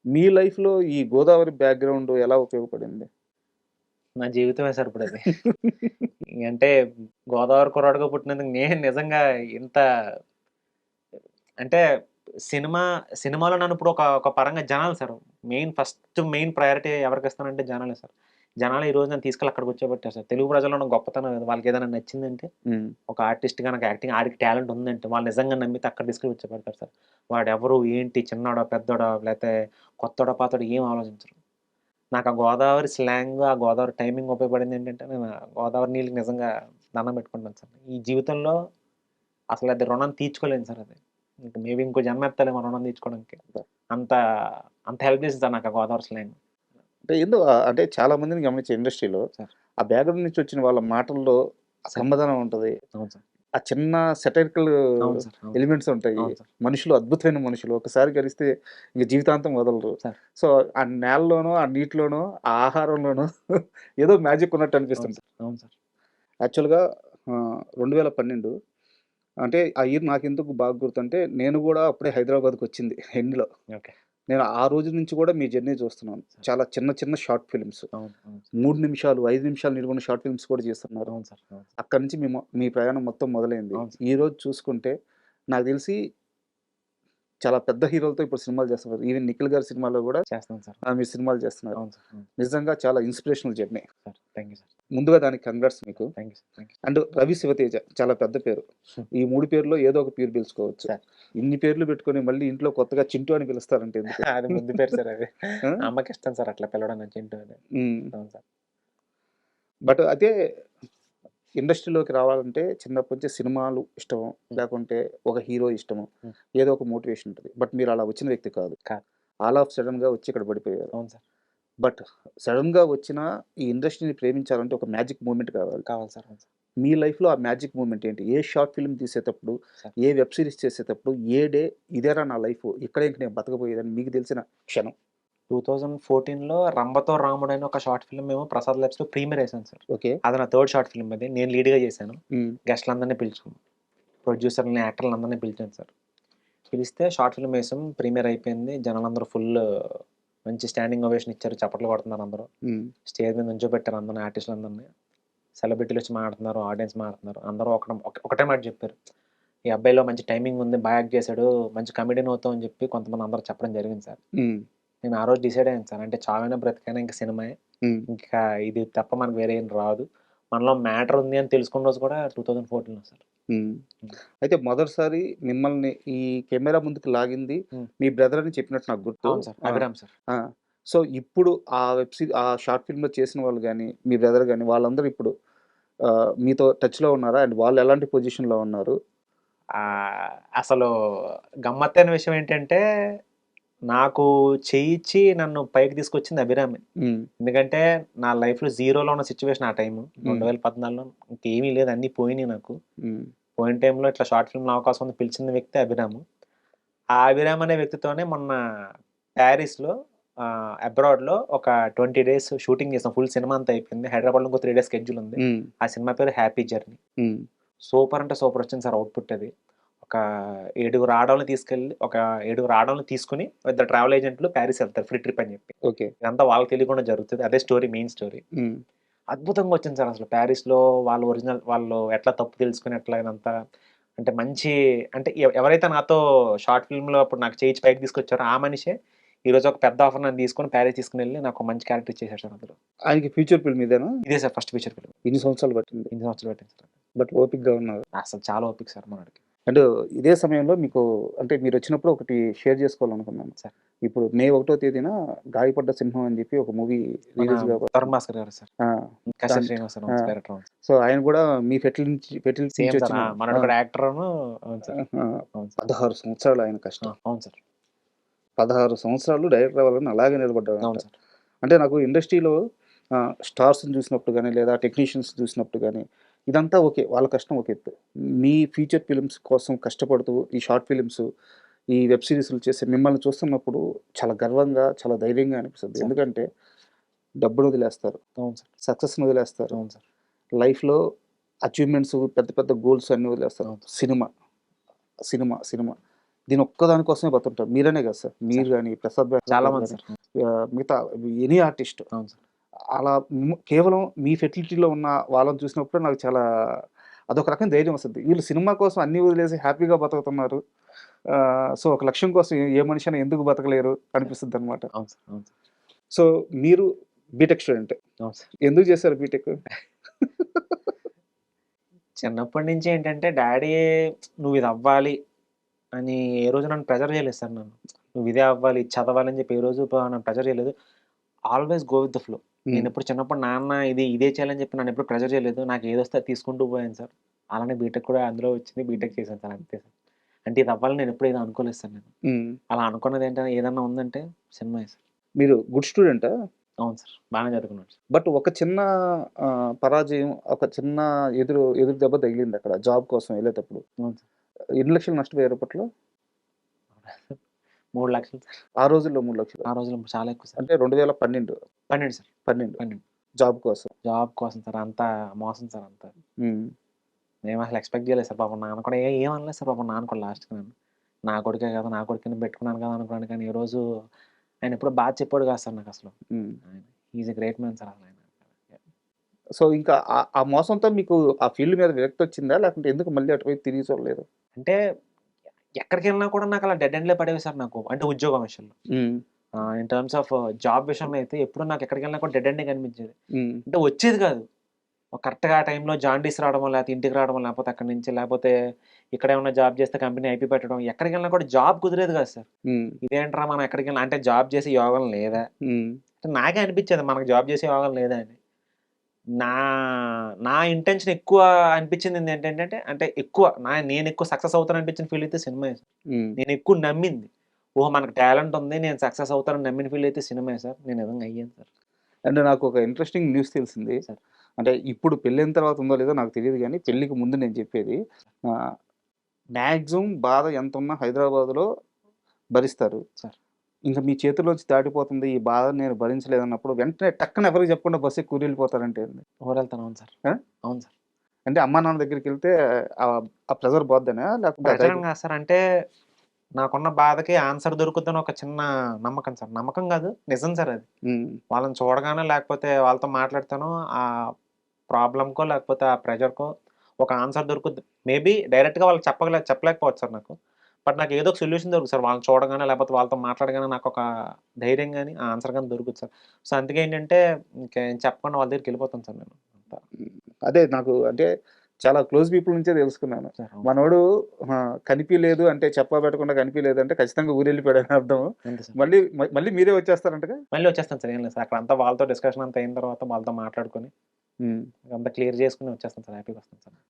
మీ లైఫ్‌లో ఈ గోదావరి బ్యాక్‌గ్రౌండ్ ఎలా ఉపయోగపడింది? నా జీవితమే సార్ ఇప్పుడది. అంటే గోదావరి కుర్రాడిగా పుట్టినందుకు నేను నిజంగా ఇంత అంటే సినిమా సినిమాలో నన్నిప్పుడు ఒక పరంగా జనాలు సార్. మెయిన్ ప్రయారిటీ ఎవరికిస్తానంటే జనాలే సార్. జనాలు ఈరోజు నన్ను తీసుకెళ్ళి అక్కడ కూర్చోబెట్టారు సార్. తెలుగు ప్రజల్లో ఉన్న గొప్పతనం అది. వాళ్ళకేదైనా నచ్చిందంటే హ్మ్. ఒక ఆర్టిస్ట్‌గా నాకు యాక్టింగ్ ఆడికి టాలెంట్ ఉందంటే వాళ్ళు నిజంగా నమ్మితే అక్కడ తీసుకెళ్ళి కూర్చోబెడతారు సార్. వాడెవరు, ఏంటి, చిన్నోడా, పెద్దోడా, లేతే కొత్తోడా, పాతోడా ఏం ఆలోచించరు. నాకు ఆ గోదావరి స్లాంగ్, ఆ గోదావరి టైమింగ్ ఉపయోగపడిందేంటంటే, నేను ఆ గోదావరి నీళ్ళకి నిజంగా దండం పెట్టుకుంటాను సార్. ఈ జీవితంలో అసలది రుణం తీర్చుకోలేను సార్ అది. ఇంక మేబీ ఇంకో జన్మ ఎత్తాలేమో రుణం తీర్చుకోవడానికి. అంత అంత హెల్ప్ చేసింది సార్ నాకు ఆ గోదావరి స్లాంగ్. అంటే అంటే చాలా మందిని గమనించా ఇండస్ట్రీలో. సార్. ఆ బ్యాక్‌గ్రౌండ్ నుంచి వచ్చిన వాళ్ళ మాటల్లో ఆ సార్. కమ్మదనం ఉంటది. అవును సార్. ఆ చిన్న సెటైరికల్ అవును సార్. అవును. ఎలిమెంట్స్ ఉంటాయి. అవును సార్. మనుషులు అద్భుతమైన మనుషులు. ఒకసారి కలిస్తే ఇంక జీవితాంతం వదలరు. సార్. సో, ఆ నేలలోనో, ఆ నీటిలోనో, ఆ ఆహారంలోనో ఏదో మ్యాజిక్ ఉన్నట్టు అవును అనిపిస్తుంటది. సార్. అవును సార్. యాక్చువల్‌గా 2012 అంటే ఆ ఇయర్ నాకెందుకు బాగా గుర్తంటే, నేను గూడా అప్పుడే హైదరాబాద్‌కొచ్చింది ఎండ్‌లో. ఓకే. నేను ఆ రోజు నుంచి గూడా మీ జర్నీ చూస్తున్నాను. సార్. చాలా చిన్న చిన్న షార్ట్ ఫిల్మ్స్. అవును. అవును. 3 నిమిషాలు, 5 నిమిషాలు నిడిగున్న షార్ట్ ఫిల్మ్స్ కూడా చేస్తున్నారు. అవును సార్. అవును. అక్కడి నుంచి మీ ప్రయాణం మొత్తం మొదలైంది. అవును సార్. ఈరోజు చూసుకుంటే నాకు తెలిసి చాలా పెద్ద హీరోలతో ఇప్పుడు సినిమాలు చేస్తున్నారు. ఈవెన్ 'నిఖిల్' గారి సినిమాలో గూడా చేస్తాను సార్. మీరు సినిమాలు చేస్తున్నారు. అవును సార్. అవును. నిజంగా చాలా inspirational journey. Sir. Thank you sir. ముందుగా దానికి కంగ్రాట్స్ మీకు. Thank you sir. Thank you. And 'Ravi Shiva Teja' చాలా పెద్ద పేరు. హ్మ్. ఈ 3 పేర్లో ఏదో ఒక పేరు పిలుచుకోవచ్చు. సార్. ఇన్ని పేర్లు పెట్టుకొని మళ్ళీ ఇంట్లో కొత్తగా 'చింటూ' అని పిలుస్తారంటే ఎందుకు? అది ముద్దు పేరు సార్ అది. ఆ! అమ్మకిష్టం సార్ అట్లా పిలవడం నన్ను చింటూ అని. హ్మ్. అవును సార్. బట్ అదే ఇండస్ట్రీలోకి రావాలంటే చిన్నప్పటి నుంచి సినిమాలు ఇష్టమో, హ్మ్. లేకుంటే ఒక హీరో ఇష్టమో, హ్మ్. ఏదో ఒక మోటివేషన్ ఉంటది. బట్ మీరు అలా వచ్చిన వ్యక్తి కాదు. కాదు. ఆల్ ఆఫ్ సడెన్‌గా వచ్చి ఇక్కడ పడిపోయారు. అవును సార్. బట్ సడెన్‌గా వచ్చిన ఈ ఇండస్ట్రీని ప్రేమించాలంటే ఒక మ్యాజిక్ మూమెంట్ కావాలి. కావాలి సార్. అవును సార్. మీ లైఫ్‌లో ఆ మ్యాజిక్ మూమెంట్ ఏంటి? ఏ షార్ట్ ఫిల్మ్ తీసేటప్పుడు, సార్. ఏ వెబ్ సీరీస్ చేసేటప్పుడు, ఏ డే ఇదేరా నా లైఫు ఇక్కడే ఇంక నేను బతకబోయేదని మీకు తెలిసిన క్షణం? 2014లో 'రంబతో రాముడు' అని ఒక షార్ట్ ఫిల్మ్ మేము ప్రసాద్ ల్యాబ్స్‌లో ప్రీమియర్ ఏసాను సార్. ఓకే. అది నా థర్డ్ షార్ట్ ఫిల్మ్ అది. నేను లీడ్‌గా చేశాను. హ్మ్. గెస్ట్‌లందరిని పిలుచుకున్నాం. ప్రొడ్యూసర్‌లని, యాక్టర్‌లందరిని పిలిచాను సార్. పిలిస్తే షార్ట్ ఫిల్మ్ ఏసాం. ప్రీమియర్ అయిపోయింది. జనాలందరూ మంచి స్టాండింగ్ ఓవేషన్ ఇచ్చారు. చప్పట్లు కొడుతున్నారు అందరూ. హ్మ్. స్టేజ్ మీద నుంచోబెట్టారు అందరిని ఆర్టిస్టులందరిని. సెలబ్రిటీలొచ్చి మాట్లాడుతున్నారు. ఆడియన్స్ మాట్లాడుతున్నారు. అందరూ ఒకటే మాట చెప్పారు. "ఈ అబ్బాయిలో మంచి టైమింగ్ ఉంది. యాక్ట్ చేసాడు. మంచి కమెడియన్ అవుతావు" అని చెప్పి కొంతమంది అందరూ చెప్పడం జరిగింది సార్. హ్మ్. నేను ఆ రోజు డిసైడ్ అయ్యాను సార్. అంటే చావైనా బ్రతికైనా ఇంక సినిమాయే. హ్మ్. ఇంకా ఇది తప్ప మనకు వేరే ఏం రాదు. మనలో మ్యాటర్ ఉంది అని తెలుసుకున్న రోజు కూడా 2014లో సార్. హ్మ్. హ్మ్. అయితే మొదటిసారి మిమ్మల్ని ఈ కెమెరా ముందుకు లాగింది హ్మ్. మీ బ్రదర్ అని చెప్పినట్టు నాకు గుర్తు. అవును సార్. ఆ! అభిరామ్ సార్. ఆ! సో, ఇప్పుడు ఆ షార్ట్ ఫిల్మ్‌లో చేసిన వాళ్ళు గాని, మీ బ్రదర్ గాని వాళ్ళందరూ ఇప్పుడు మీతో టచ్‌లో ఉన్నారా? అండ్ వాళ్ళు ఎలాంటి పొజిషన్‌లో ఉన్నారు? అసలు గమ్మత్తైన విషయం ఏంటంటే, నాకు చెయ్యిచ్చి నన్ను పైకి తీసుకొచ్చింది అభిరామే. హ్మ్. ఎందుకంటే, నా లైఫ్‌లో జీరోలో ఉన్న సిట్యుయేషన్ ఆ టైము. హ్మ్. 2014లో ఇంకేమీ లేదు. అన్నీ పోయినియి నాకు. హ్మ్. పోయిన టైంలో ఇట్లా షార్ట్ ఫిల్మ్‌లో అవకాశం ఉంది పిలిచిన వ్యక్తి అభిరాము. ఆ అభిరామ్ అనే వ్యక్తితోనే మొన్న ప్యారిస్‌లో అబ్రాడ్‌లో ఒక 20 డేస్ షూటింగ్ చేసాం. ఫుల్ సినిమా అంతా అయిపోయింది. హైదరాబాద్‌లో ఇంకో 3 డేస్ షెడ్యూల్ ఉంది. హ్మ్. ఆ సినిమా పేరు 'హ్యాపీ జర్నీ.' హ్మ్. సూపర్ అంటే సూపర్ వచ్చింది సార్ అవుట్‌పుట్ అది. ఒక ఏడుగురు ఆడోళ్ళని తీసుకొని ఇద్దరు ట్రావెల్ ఏజెంట్లు ప్యారిస్ ఎళ్తారు ఫ్రీ ట్రిప్ అని చెప్పి. ఓకే. ఇదంతా వాళ్ళకి తెలియకుండా జరుగుతది. అదే స్టోరీ మెయిన్ స్టోరీ. హ్మ్. అద్భుతంగా వచ్చింది సార్ అసలు. ప్యారిస్‌లో వాళ్ళు ఎట్లా తప్పు తెలుసుకొని ఎట్లా ఇదంతా అంటే మంచి అంటే ఎవరైతే నాతో షార్ట్ ఫిల్మ్‌లో అప్పుడు నాకు చేయిచ్చి పైకి తీసుకొచ్చారో ఆ మనిషే ఈరోజు ఒక పెద్ద ఆఫర్ నన్ను తీసుకొని ప్యారిస్ తీసుకొనెళ్ళి నాకు ఒక మంచి క్యారెక్టర్ ఇచ్చేసాడు సార్ అందులో. ఆయనకి ఫ్యూచర్ ఫిల్మ్ ఇదేనా? ఇదే సార్ ఫస్ట్ ఫీచర్ ఫిల్మ్. ఇన్ని సంవత్సరాలు పట్టింది. ఇన్ని సంవత్సరాలు పట్టింది సార్. బట్ ఓపికగా ఉన్నారు. అసలు చాలా ఓపిక సార్ మనోడికి. అండ్ ఇదే సమయంలో మీకు అంటే మీరొచ్చినప్పుడు ఒకటి షేర్ జేసుకోవాలనుకున్నాను. సార్. ఇప్పుడు మే 1 తేదీన 'గాయపడ్డ సింహం' అని జెప్పి ఒక మూవీ మన రిలీజ్ 'తరుణ్ కాబోతుంది. భాస్కర్' గారు సార్. ఆ! 'కశ్యప్ దాంట్ శ్రీనివాసన్' ఆ! అవును డైరెక్టర్ అవును. సో, ఆయన గూడా మీ ఫెటిలిటీ నుంచి సేమ్ సార్. వచ్చిన మనోడు ఆ! కూడా యాక్టరును అవును సార్. ఆహా! అవును సార్. 16 సంవత్సరాలు ఆయన కష్టం. అవును సార్. 16 సంవత్సరాలు డైరెక్టర్ అవ్వాలని అలాగే నిలబడ్డాడంట. అవును సార్. అంటే నాకు ఇండస్ట్రీలో స్టార్స్‌ని చూసినప్పుడు గాని, లేదా టెక్నీషియన్స్ చూసినప్పుడు గాని, ఇదంతా ఓకే. వాళ్ళ కష్టం ఒక ఎత్తు. మీ ఫీచర్ ఫిల్మ్స్ కోసం కష్టపడుతూ ఈ షార్ట్ ఫిల్మ్స్, ఈ వెబ్ సీరీస్‌లు చేసే మిమ్మల్ని చూస్తున్నప్పుడు చాలా గర్వంగా, చాలా ధైర్యంగా అనిపిస్తది. సార్. ఎందుకంటే డబ్బునొదిలేస్తారు. అవును సార్. సక్సెస్‌నొదిలేస్తారు. అవును సార్. లైఫ్‌లో అచీవ్‌మెంట్స్ పెద్ద పెద్ద గోల్స్ అన్నీ వదిలేస్తారు. అవును సార్. Cinema, cinema, cinema. దీని ఒక్కదాని కోసమే బతుంటారు. మీరనే కాదు సార్. మీరు సార్ గాని, ప్రసాద్ భాయ్ చాలా గారు మంది గాని, సార్. మిగతా ఎనీ ఆర్టిస్ట్ అవును సార్. అలా కేవలం మీ ఫెర్టిలిటీలో ఉన్న వాళ్ళని చూసినప్పుడు నాకు చాలా అదొక రకమైన ధైర్యం వస్తది. వీళ్ళు సినిమా కోసం అన్నీ వదిలేసి హ్యాపీగా బతుకుతున్నారు. సో, ఒక లక్ష్యం కోసం ఏ మనిషి అయినా ఎందుకు బతకలేరు అనిపిస్తదనమాట. అవును సార్. అవును సార్. సో, మీరు బీటెక్ స్టూడెంట్. అవును సార్. ఎందుకు చేశారు బీటెక్? చిన్నప్పటి నుంచి ఏంటంటే డ్యాడీ నువ్వు ఇది అవ్వాలి అని ఏ రోజు నన్ను ప్రెషర్ చేయలేదు సార్ నన్ను. నువ్వు ఇదే అవ్వాలి, ఇది చదవాలి అని చెప్పి ఏ రోజు నన్ను ప్రెషర్ చేయలేదు. Always go with the flow. హ్మ్. నేనెప్పుడు చిన్నప్పుడు నాన్న ఇదే చేయాలని చెప్పి నన్నెప్పుడు ప్రెషర్ చేయలేదు. నాకు ఏదొస్తే అది తీసుకుంటూ పోయాను సార్. అలానే బీటెక్ కూడా అందులో వచ్చింది. బీటెక్ చేశాను సార్ అంతే సార్. అంటే ఇది అవ్వాలని నేనెప్పుడు ఏదో అనుకోలేదు సార్ నేను. హ్మ్. అలా అనుకున్నది ఏంటంటే ఏదన్నా ఉందంటే సినిమాయే సార్. మీరు గుడ్ స్టూడెంటా? అవును సార్. బానే చదువుకున్నాను సార్. బట్ ఒక చిన్న పరాజయం, ఒక చిన్న ఎదురు దెబ్బ తగిలిందక్కడ జాబ్ కోసం ఎళ్ళేటప్పుడు. అవును సార్. ఎన్ని లక్షలు నష్టపోయారు అప్పట్లో? 3,00,000 సార్. ఆ రోజుల్లో 3,00,000 ఆ రోజుల్లో చాలా ఎక్కువ సార్. అంటే 2012 12 సార్. 12 12 జాబ్ కోసం. జాబ్ కోసం సార్. అంతా మోసం సార్ అంతా. హ్మ్. మేమసలు ఎక్స్‌పెక్ట్ చేయలేదు సార్. పాపం నాన్న కూడా ఏమనలేదు సార్ పాపం నాన్న కూడా లాస్ట్‌కి నన్ను. నా కొడుకే కదా! నా కొడుకుని పెట్టుకున్నాను కదా! అనుకున్నాను కానీ, ఈ రోజు ఆయన ఎప్పుడు బాధ చెప్పాడు కాదు సార్ నాకసలు. హ్మ్. ఆయన he is a great man sir అసలాయన. సో, ఇంకా ఆ మోసంతో మీకు ఆ ఫీల్డ్ మీద విరక్తొచ్చిందా? లేకుంటే ఎందుకు మళ్ళీ అటువైపు తిరిగి చూడలేదు? అంటే ఎక్కడికెళ్ళినా కూడా నాకు అలా డెడ్ ఎండ్‌లే పడేవి సార్ నాకు. అంటే ఉద్యోగం విషయంలో. హ్మ్. ఇన్ టర్మ్స్ ఆఫ్ జాబ్ విషయంలో అయితే ఎప్పుడు నాకు ఎక్కడికెళ్ళినా కూడా డెడ్ ఎండే కనిపించేది. హ్మ్. అంటే వచ్చేది కాదు. కరెక్ట్‌గా ఆ టైంలో జాండీస్ రావడమో, లేకపోతే ఇంటికి రావడమో, లేకపోతే అక్కడి నుంచి లేకపోతే ఇక్కడేమన్నా జాబ్ చేస్తే కంపెనీ ఐపీ పెట్టడం. ఎక్కడికెళ్ళినా కూడా జాబ్ కుదిరేది కాదు సార్. హ్మ్. ఇదేంట్రా మనం ఎక్కడికెళ్ళినా అంటే జాబ్ చేసే యోగం లేదా? హ్మ్. నాకే అనిపిచ్చేది మనకు జాబ్ చేసే యోగం లేదా అని. నా నా ఇంటెన్షన్ ఎక్కువ అనిపిచ్చింది ఏంటంటే అంటే ఎక్కువ నేనెక్కువ సక్సెస్ అవుతాను అనిపించిన ఫీల్డ్ అయితే సినిమాయే సార్. హ్మ్. నేనెక్కువ నమ్మింది. ఓహ్! మనకు టాలెంట్ ఉంది. నేను సక్సెస్ అవుతానని నమ్మిన ఫీల్డ్ అయితే సినిమాయే సార్. నేను నిజంగా అయ్యాను సార్. అండ్ నాకొక ఇంట్రెస్టింగ్ న్యూస్ తెలిసింది. సార్. అంటే ఇప్పుడు పెళ్ళైన తర్వాత ఉందో లేదో నాకు తెలీదు గానీ, సార్. పెళ్ళికి ముందు నేను చెప్పేది. ఆహ్, మాక్సిమం బాధ ఎంతున్నా హైదరాబాద్‌లో భరిస్తారు. సార్. ఇంక మీ చేతుల్లోంచి దాటిపోతుంది. ఈ బాధ నేను భరించలేదన్నప్పుడు వెంటనే టక్కన ఎవరికీ చెప్పకుండా బస్ ఎక్కి ఊరెళ్ళిపోతారంటే ఏంది? ఊరెళ్తాను. అవును సార్. ఆ? అవును సార్. అంటే అమ్మా, నాన్న దగ్గరికెళ్తే ఆ ప్రెషర్ పోద్దనా? లేకపోతే ఆ ప్రెషర్ అని ధైర్యం కాదు సార్. అంటే నాకున్న బాధకి ఆన్సర్ దొరుకుద్దని ఒక చిన్న నమ్మకం సార్. నమ్మకం కాదు నిజం సార్ అది. హ్మ్. వాళ్ళని చూడగానే లేకపోతే వాళ్ళతో మాట్లాడితేనో ఆ ప్రాబ్లమ్‌కో లేకపోతే ఆ ప్రెషర్‌కో ఒక ఆన్సర్ దొరుకుద్ది. మేబీ డైరెక్ట్‌గా వాళ్ళకి చెప్పలేకపోవచ్చు సార్ నాకు. బట్ నాకు ఏదో ఒక సొల్యూషన్ దొరుకుతుంది సార్. వాళ్ళని చూడగానే లేకపోతే వాళ్ళతో మాట్లాడగానే నాకొక ధైర్యం గాని, ఆ ఆన్సర్ గాని దొరుకుద్ది సార్. సో, అందుకే ఏంటంటే ఇంకేం చెప్పకుండా వాళ్ళ దగ్గరికెళ్ళిపోతాను సార్ నేను. అంతా. హ్మ్. అదే నాకు అంటే చాలా క్లోజ్ పీపుల్ నుంచే తెలుసుకున్నాను. సార్ అవును. మనోడు కనిపియలేదు అంటే చెప్పా పెట్టకుండా కనిపియలేదంటే ఖచ్చితంగా ఊరెళ్ళిపోయాడని అర్థం. అంతే సార్. మళ్ళీ మీరే వచ్చేస్తారంటగా? మళ్ళీ వచ్చేస్తాను సార్. ఏం లేదు సార్. అక్కడంతా వాళ్ళతో డిస్కషన్ అంతా అయిన తర్వాత వాళ్ళతో మాట్లాడుకొని హ్మ్. అంతా క్లియర్ చేసుకొని వచ్చేస్తాను సార్. హ్యాపీగా వస్తాను సార్.